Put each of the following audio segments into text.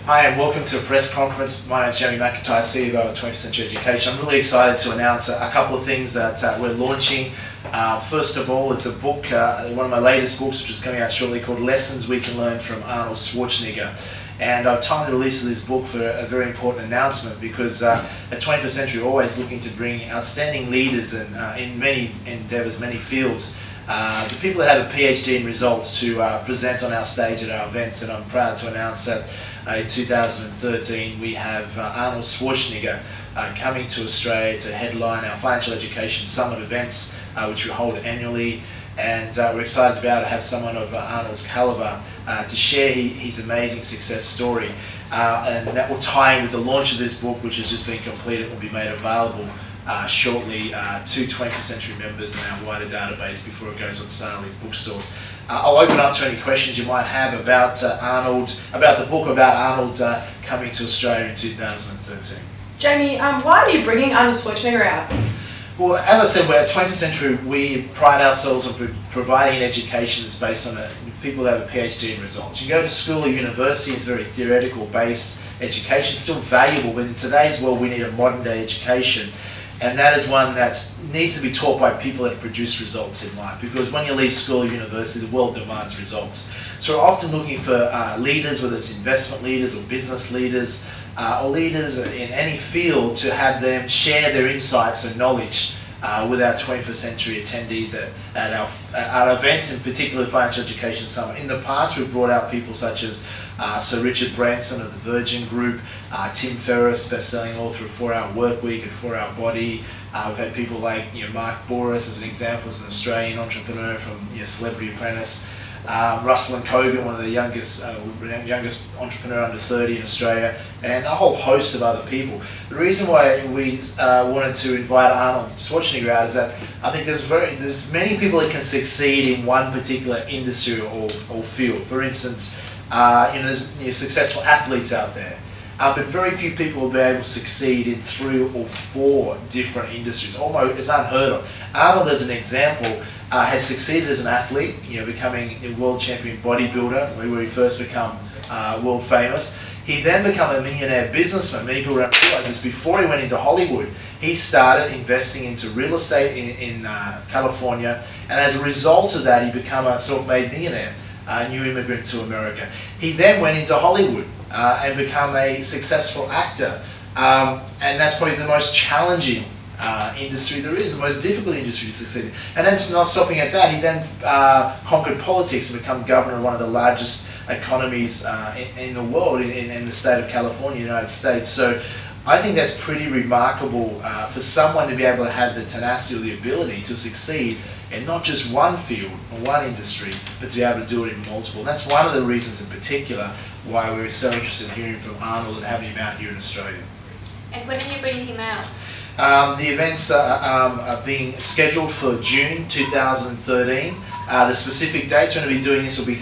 Hi and welcome to a press conference. My name is Jeremy McIntyre, CEO of 21st Century Education. I'm really excited to announce a couple of things that we're launching. First of all, it's a book, one of my latest books, which is coming out shortly, called Lessons We Can Learn from Arnold Schwarzenegger. And I've timed the release of this book for a very important announcement because at 21st Century we're always looking to bring outstanding leaders in many endeavours, many fields. The people that have a PhD in results to present on our stage at our events, and I'm proud to announce that in 2013 we have Arnold Schwarzenegger coming to Australia to headline our Financial Education Summit events, which we hold annually. And we're excited to be able to have someone of Arnold's calibre to share his amazing success story. And that will tie in with the launch of this book, which has just been completed and will be made available shortly to 21st Century members in our wider database before it goes on sale in bookstores. I'll open up to any questions you might have about Arnold, about the book, about Arnold coming to Australia in 2013. Jamie, why are you bringing Arnold Schwarzenegger out? Well, as I said, we're at 21st Century. We pride ourselves on providing an education that's based on people that have a PhD in results. You go to school or university, it's very theoretical based education, still valuable, but in today's world we need a modern day education. And that is one that needs to be taught by people that produce results in life, because when you leave school or university, the world demands results. So we're often looking for leaders, whether it's investment leaders or business leaders, or leaders in any field, to have them share their insights and knowledge with our 21st Century attendees at our events, in particular the Financial Education Summit. In the past, we've brought out people such as Sir Richard Branson of the Virgin Group, Tim Ferriss, best-selling author of 4-Hour Workweek and 4-Hour Body. We've had people like Mark Boris as an example, as an Australian entrepreneur from Celebrity Apprentice. Russell and Kogan, one of the youngest entrepreneur under 30 in Australia, and a whole host of other people. The reason why we wanted to invite Arnold Schwarzenegger out is that I think there's many people that can succeed in one particular industry or field. For instance, there's successful athletes out there, but very few people will be able to succeed in 3 or 4 different industries. Almost, it's unheard of. Arnold, as an example, has succeeded as an athlete, becoming a world champion bodybuilder, where he first become world famous. He then became a millionaire businessman. Many people don't realize this. Before he went into Hollywood, he started investing into real estate in California, and as a result of that, he became a self-made millionaire, a new immigrant to America. He then went into Hollywood and became a successful actor, and that's probably the most challenging industry there is, the most difficult industry to succeed in. And then, not stopping at that, he then conquered politics and became governor of one of the largest economies in the world, in the state of California, United States. So I think that's pretty remarkable for someone to be able to have the tenacity or the ability to succeed in not just one field or one industry, but to be able to do it in multiple. And that's one of the reasons in particular why we're so interested in hearing from Arnold and having him out here in Australia. And when are you bringing him out? The events are being scheduled for June 2013. The specific dates we're going to be doing this will be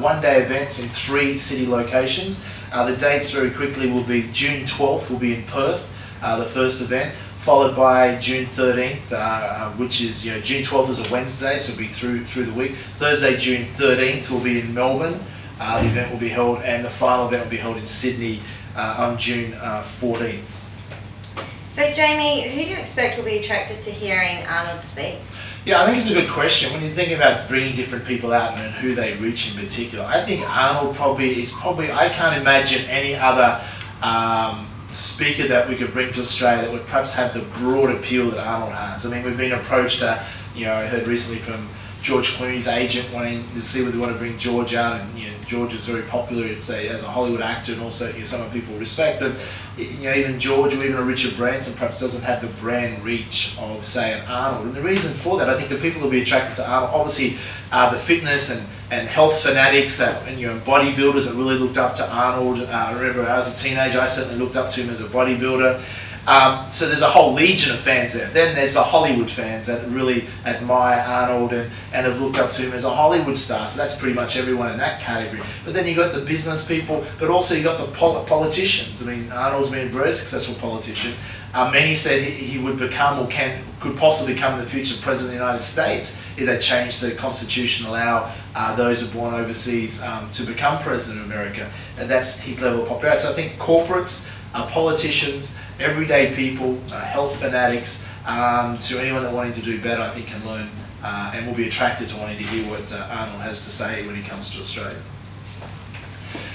one-day events in 3 city locations. The dates very quickly will be June 12th will be in Perth, the first event, followed by June 13th, which is, June 12th is a Wednesday, so it'll be through the week. Thursday, June 13th will be in Melbourne. The event will be held, and the final event will be held in Sydney on June 14th. So Jamie, who do you expect will be attracted to hearing Arnold speak? Yeah, I think it's a good question. When you're thinking about bringing different people out and who they reach in particular, I think Arnold I can't imagine any other speaker that we could bring to Australia that would perhaps have the broad appeal that Arnold has. I mean, we've been approached, I heard recently from George Clooney's agent wanting to see whether they want to bring George out, and George is very popular, as a Hollywood actor, and also someone people respect. But even George or even a Richard Branson perhaps doesn't have the brand reach of, say, an Arnold. And the reason for that, I think the people that will be attracted to Arnold, obviously, the fitness and health fanatics and bodybuilders that really looked up to Arnold. I remember I was a teenager, I certainly looked up to him as a bodybuilder. So there's a whole legion of fans there. Then there's the Hollywood fans that really admire Arnold and have looked up to him as a Hollywood star. So that's pretty much everyone in that category. But then you've got the business people, but also you've got the politicians. I mean, Arnold's been a very successful politician. Many said he would become or could possibly become the future president of the United States if they changed the constitution, allow those who are born overseas to become president of America. And that's his level of popularity. So I think corporates, politicians, everyday people, health fanatics, to anyone that wanting to do better, I think can learn and will be attracted to wanting to hear what Arnold has to say when he comes to Australia.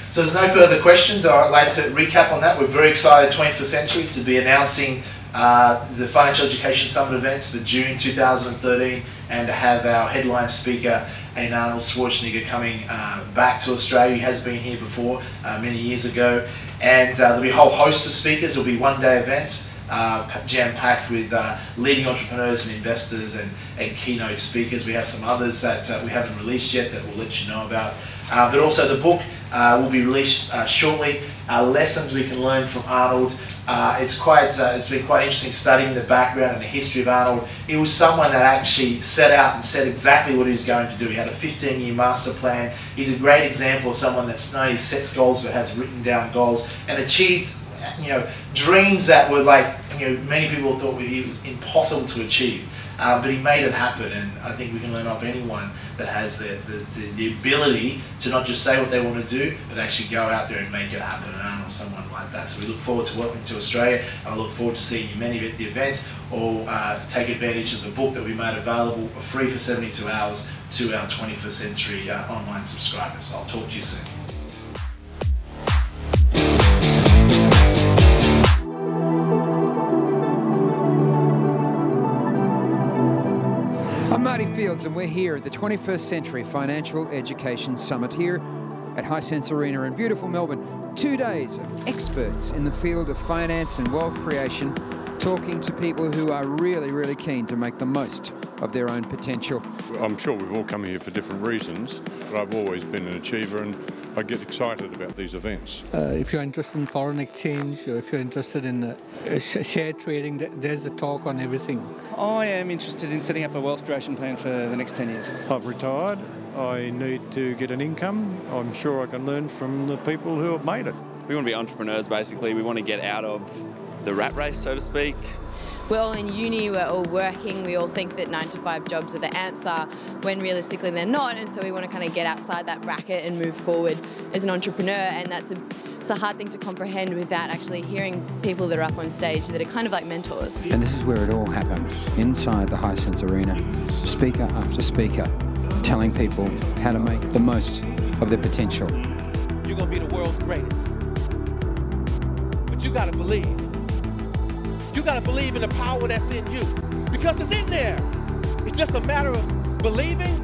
So there's no further questions. I'd like to recap on that. We're very excited 21st Century to be announcing the Financial Education Summit events for June 2013 and to have our headline speaker in Arnold Schwarzenegger coming back to Australia. He has been here before many years ago. And there'll be a whole host of speakers. It'll be a one-day event, jam-packed with leading entrepreneurs and investors and keynote speakers. We have some others that we haven't released yet that we'll let you know about. But also the book will be released shortly. Lessons we can learn from Arnold. It's been quite interesting studying the background and the history of Arnold. He was someone that actually set out and said exactly what he was going to do. He had a 15-year master plan. He's a great example of someone that's not only sets goals but has written down goals and achieved, dreams that were like, many people thought it was impossible to achieve. But he made it happen, and I think we can learn off anyone that has the ability to not just say what they want to do, but actually go out there and make it happen, and Arnold's someone like that. So we look forward to welcoming to Australia, and I look forward to seeing you many at the event, or take advantage of the book that we made available for free for 72 hours to our 21st Century online subscribers. I'll talk to you soon. I'm Marty Fields, and we're here at the 21st Century Financial Education Summit here at Hisense Arena in beautiful Melbourne. 2 days of experts in the field of finance and wealth creation, talking to people who are really, really keen to make the most of their own potential. I'm sure we've all come here for different reasons, but I've always been an achiever and I get excited about these events. If you're interested in foreign exchange, or if you're interested in share trading, there's a talk on everything. I am interested in setting up a wealth creation plan for the next 10 years. I've retired. I need to get an income. I'm sure I can learn from the people who have made it. We want to be entrepreneurs, basically. We want to get out of the rat race, so to speak. We're all in uni, we're all working, we all think that 9-to-5 jobs are the answer when realistically they're not, and so we want to kind of get outside that bracket and move forward as an entrepreneur, and it's a hard thing to comprehend without actually hearing people that are up on stage that are kind of like mentors. And this is where it all happens, inside the Hisense Arena, speaker after speaker, telling people how to make the most of their potential. You're going to be the world's greatest, but you got to believe. You got to believe in the power that's in you, because it's in there. It's just a matter of believing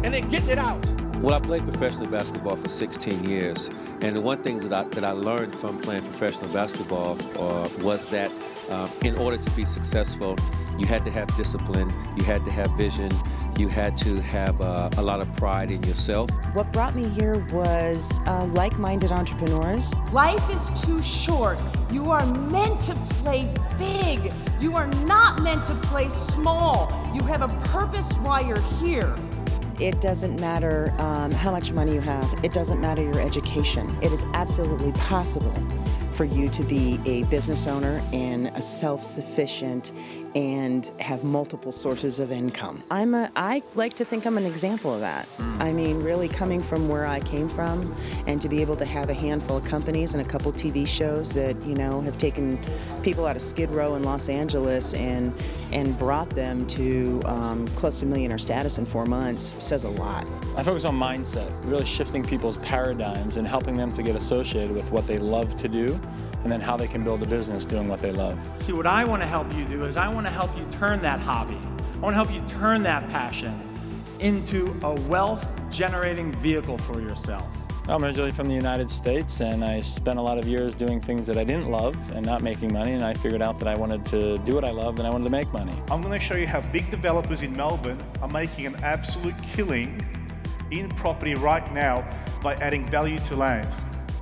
and then getting it out. Well, I played professional basketball for 16 years, and the one thing that I learned from playing professional basketball was that in order to be successful, you had to have discipline, you had to have vision, you had to have a lot of pride in yourself. What brought me here was like-minded entrepreneurs. Life is too short. You are meant to play big. You are not meant to play small. You have a purpose while you're here. It doesn't matter how much money you have. It doesn't matter your education. It is absolutely possible for you to be a business owner and a self-sufficient and have multiple sources of income. I like to think I'm an example of that. I mean, really coming from where I came from, and to be able to have a handful of companies and a couple TV shows that, have taken people out of Skid Row in Los Angeles and brought them to close to millionaire status in 4 months says a lot. I focus on mindset, really shifting people's paradigms and helping them to get associated with what they love to do, and then how they can build a business doing what they love. See, what I want to help you do is I want to help you turn that hobby, I want to help you turn that passion into a wealth-generating vehicle for yourself. I'm originally from the United States, and I spent a lot of years doing things that I didn't love and not making money, and I figured out that I wanted to do what I loved and I wanted to make money. I'm going to show you how big developers in Melbourne are making an absolute killing in property right now by adding value to land.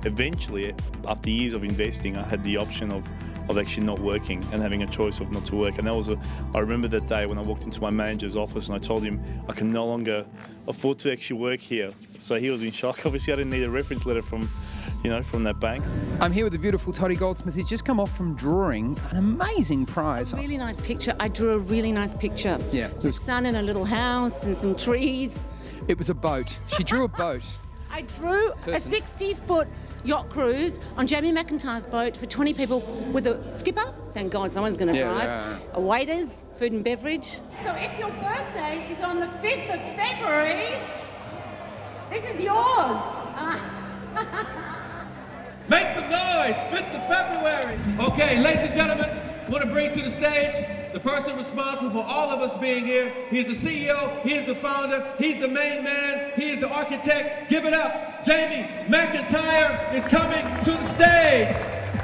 Eventually, after years of investing, I had the option of of actually not working and having a choice of not to work. And that was I remember that day when I walked into my manager's office and I told him I can no longer afford to actually work here. So he was in shock. Obviously, I didn't need a reference letter from that bank. I'm here with the beautiful Toddy Goldsmith, who's just come off from drawing an amazing prize. A really nice picture. I drew a really nice picture. Yeah. The sun in a little house and some trees. It was a boat. She drew a boat. I drew a 60-foot yacht cruise on Jamie McIntyre's boat for 20 people with a skipper. Thank God someone's going to drive. A waiters, food and beverage. So if your birthday is on the 5th of February, this is yours. Make some noise, 5th of February. Okay, ladies and gentlemen, I want to bring to the stage the person responsible for all of us being here. He's the CEO, he is the founder, he's the main man, he is the architect. Give it up. Jamie McIntyre is coming to the stage.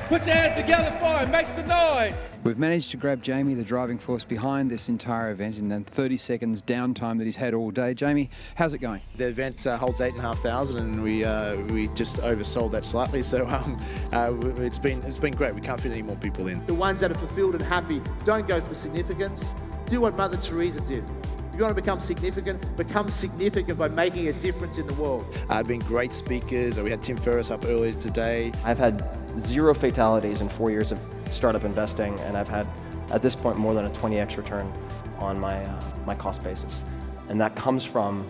Put your hands together for him, make some noise. We've managed to grab Jamie, the driving force behind this entire event, in the 30 seconds downtime that he's had all day. Jamie, how's it going? The event holds 8,500 and we just oversold that slightly, so it's been great. We can't fit any more people in. The ones that are fulfilled and happy don't go for significance. Do what Mother Teresa did. If you want to become significant by making a difference in the world. Been great speakers. We had Tim Ferriss up earlier today. I've had 0 fatalities in 4 years of startup investing, and I've had, at this point, more than a 20x return on my cost basis. And that comes from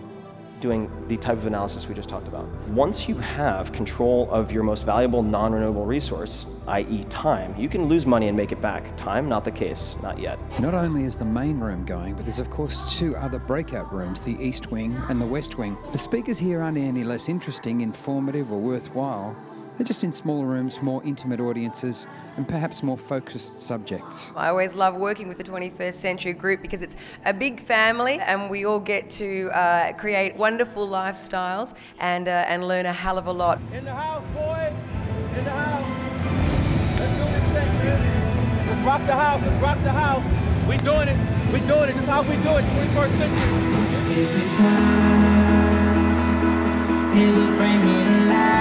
doing the type of analysis we just talked about. Once you have control of your most valuable non-renewable resource, i.e. time, you can lose money and make it back. Time, not the case, not yet. Not only is the main room going, but there's of course 2 other breakout rooms, the East Wing and the West Wing. The speakers here aren't any less interesting, informative or worthwhile. They're just in smaller rooms, more intimate audiences, and perhaps more focused subjects. I always love working with the 21st Century Group because it's a big family and we all get to create wonderful lifestyles and learn a hell of a lot. In the house, boy! In the house! Let's do this thing, man! Let's rock the house, let's rock the house! We doing it, this is how we do it, 21st century! Every time, it will bring me to life.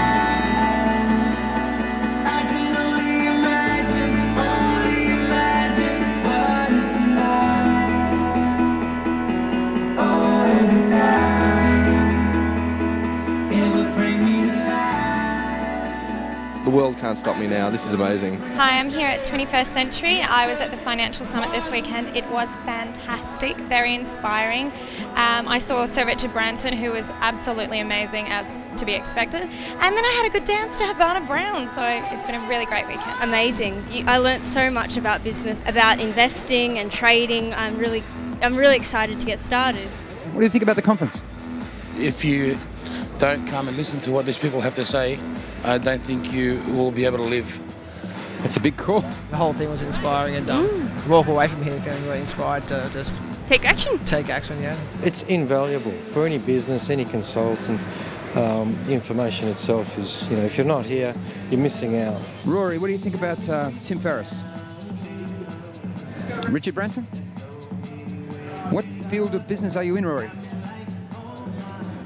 The world can't stop me now. This is amazing. Hi, I'm here at 21st Century. I was at the Financial Summit this weekend. It was fantastic, very inspiring. I saw Sir Richard Branson, who was absolutely amazing, as to be expected. And then I had a good dance to Havana Brown, so it's been a really great weekend. Amazing. I learnt so much about business, about investing and trading. I'm really excited to get started. What do you think about the conference? If you don't come and listen to what these people have to say, I don't think you will be able to live. It's a big call. The whole thing was inspiring and walk away from here feeling really inspired to just take action. Take action, yeah. It's invaluable for any business, any consultant. The information itself is, if you're not here, you're missing out. Rory, what do you think about Tim Ferriss? Richard Branson? What field of business are you in, Rory?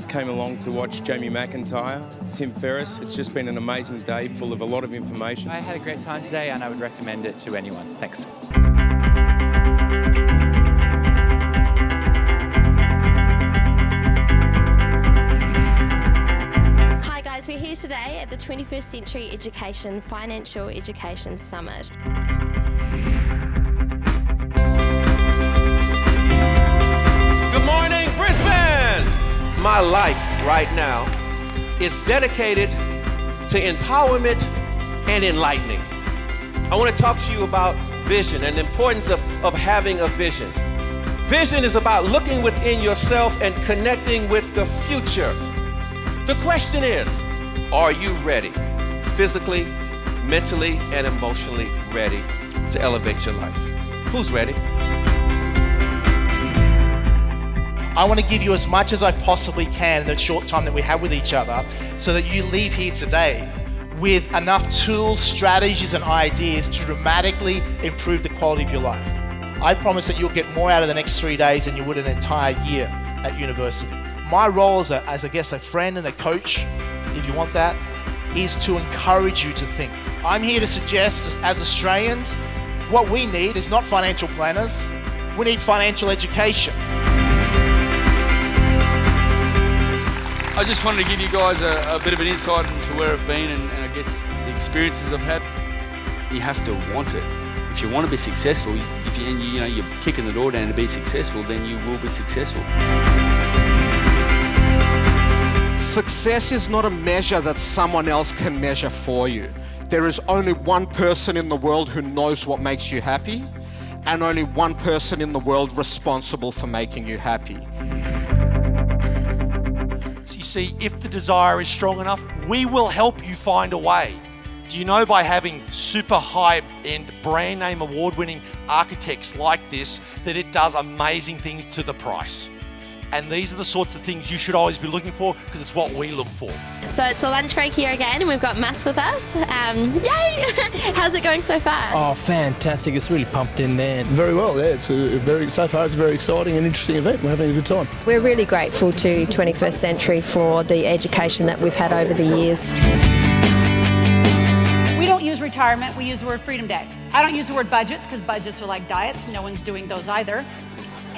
Came along to watch Jamie McIntyre, Tim Ferriss. It's just been an amazing day full of a lot of information. I had a great time today and I would recommend it to anyone. Thanks. Hi guys, we're here today at the 21st Century Education Financial Education Summit. Good morning, Brisbane! My life right now is dedicated to empowerment and enlightening. I want to talk to you about vision and the importance of having a vision. Vision is about looking within yourself and connecting with the future. The question is, are you ready? Physically, mentally, and emotionally ready to elevate your life? Who's ready? I want to give you as much as I possibly can in the short time that we have with each other so that you leave here today with enough tools, strategies, and ideas to dramatically improve the quality of your life. I promise that you'll get more out of the next 3 days than you would an entire year at university. My role as I guess a friend and a coach, if you want that, is to encourage you to think. I'm here to suggest, as Australians, what we need is not financial planners, we need financial education. I just wanted to give you guys a bit of an insight into where I've been and I guess the experiences I've had. You have to want it. If you want to be successful, if you're kicking the door down to be successful, then you will be successful. Success is not a measure that someone else can measure for you. There is only one person in the world who knows what makes you happy, and only one person in the world responsible for making you happy. So you see, if the desire is strong enough, we will help you find a way. Do you know by having super high-end, brand name award-winning architects like this, that it does amazing things to the price? And these are the sorts of things you should always be looking for, because it's what we look for. So it's the lunch break here again, and we've got Mas with us. Yay! How's it going so far? Oh, fantastic. It's really pumped in there. Very well, yeah. So far it's a very exciting and interesting event. We're having a good time. We're really grateful to 21st Century for the education that we've had over the years. We don't use retirement, we use the word Freedom Day. I don't use the word budgets, because budgets are like diets. No one's doing those either.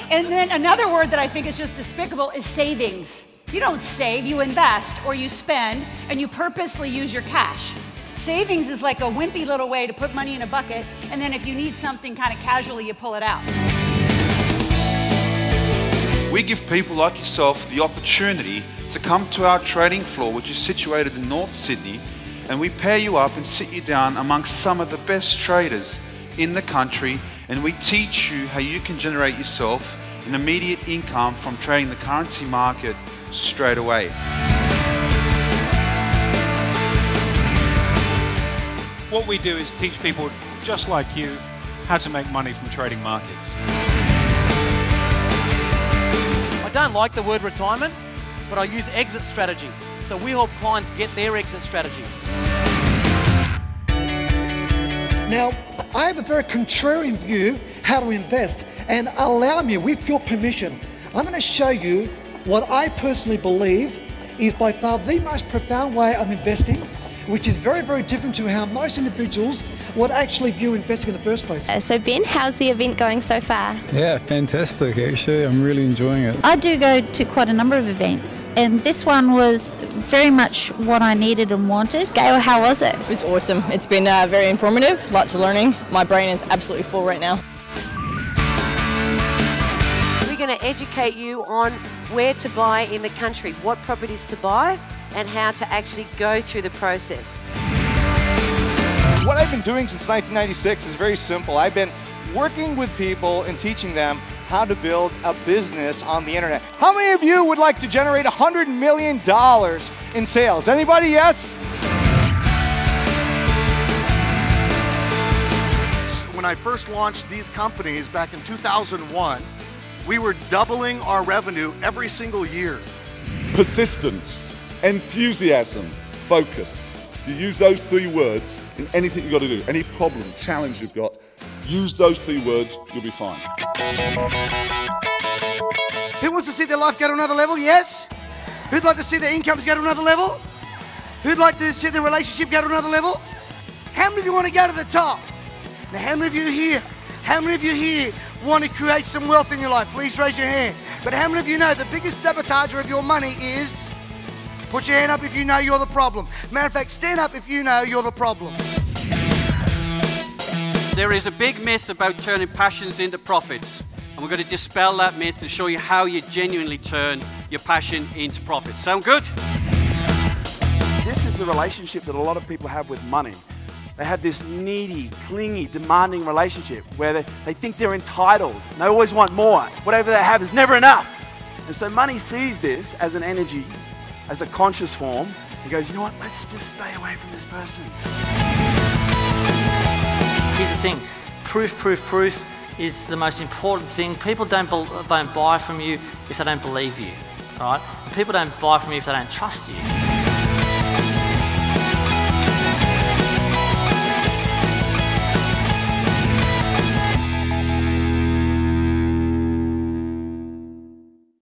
And then another word that I think is just despicable is savings. You don't save, you invest or you spend, and you purposely use your cash. Savings is like a wimpy little way to put money in a bucket, and then if you need something kind of casually, you pull it out. We give people like yourself the opportunity to come to our trading floor, which is situated in North Sydney, and we pair you up and sit you down amongst some of the best traders in the country, and we teach you how you can generate yourself an immediate income from trading the currency market straight away. What we do is teach people just like you how to make money from trading markets. I don't like the word retirement, but I use exit strategy. So we help clients get their exit strategy. Now, I have a very contrarian view how to invest, and allow me, with your permission, I'm going to show you what I personally believe is by far the most profound way of investing, which is very, very different to how most individuals would actually view investing in the first place. So Ben, how's the event going so far? Yeah, fantastic actually. I'm really enjoying it. I do go to quite a number of events, and this one was very much what I needed and wanted. Gail, how was it? It was awesome. It's been very informative, lots of learning. My brain is absolutely full right now. We're going to educate you on where to buy in the country, what properties to buy, and how to actually go through the process. What I've been doing since 1996 is very simple. I've been working with people and teaching them how to build a business on the internet. How many of you would like to generate $100 million in sales? Anybody? Yes? When I first launched these companies back in 2001, we were doubling our revenue every single year. Persistence, enthusiasm, focus. You use those three words in anything you've got to do, any problem, challenge you've got, use those three words, you'll be fine. Who wants to see their life go to another level? Yes? Who'd like to see their incomes go to another level? Who'd like to see their relationship go to another level? How many of you want to go to the top? Now, how many of you here? How many of you here want to create some wealth in your life? Please raise your hand. But how many of you know the biggest sabotager of your money is? Put your hand up if you know you're the problem. Matter of fact, stand up if you know you're the problem. There is a big myth about turning passions into profits. And we're going to dispel that myth and show you how you genuinely turn your passion into profits. Sound good? This is the relationship that a lot of people have with money. They have this needy, clingy, demanding relationship where they think they're entitled. They always want more. Whatever they have is never enough. And so money sees this as an energy, as a conscious form, and goes, you know what, let's just stay away from this person. Here's the thing, proof is the most important thing. People don't buy from you if they don't believe you, right? And people don't buy from you if they don't trust you.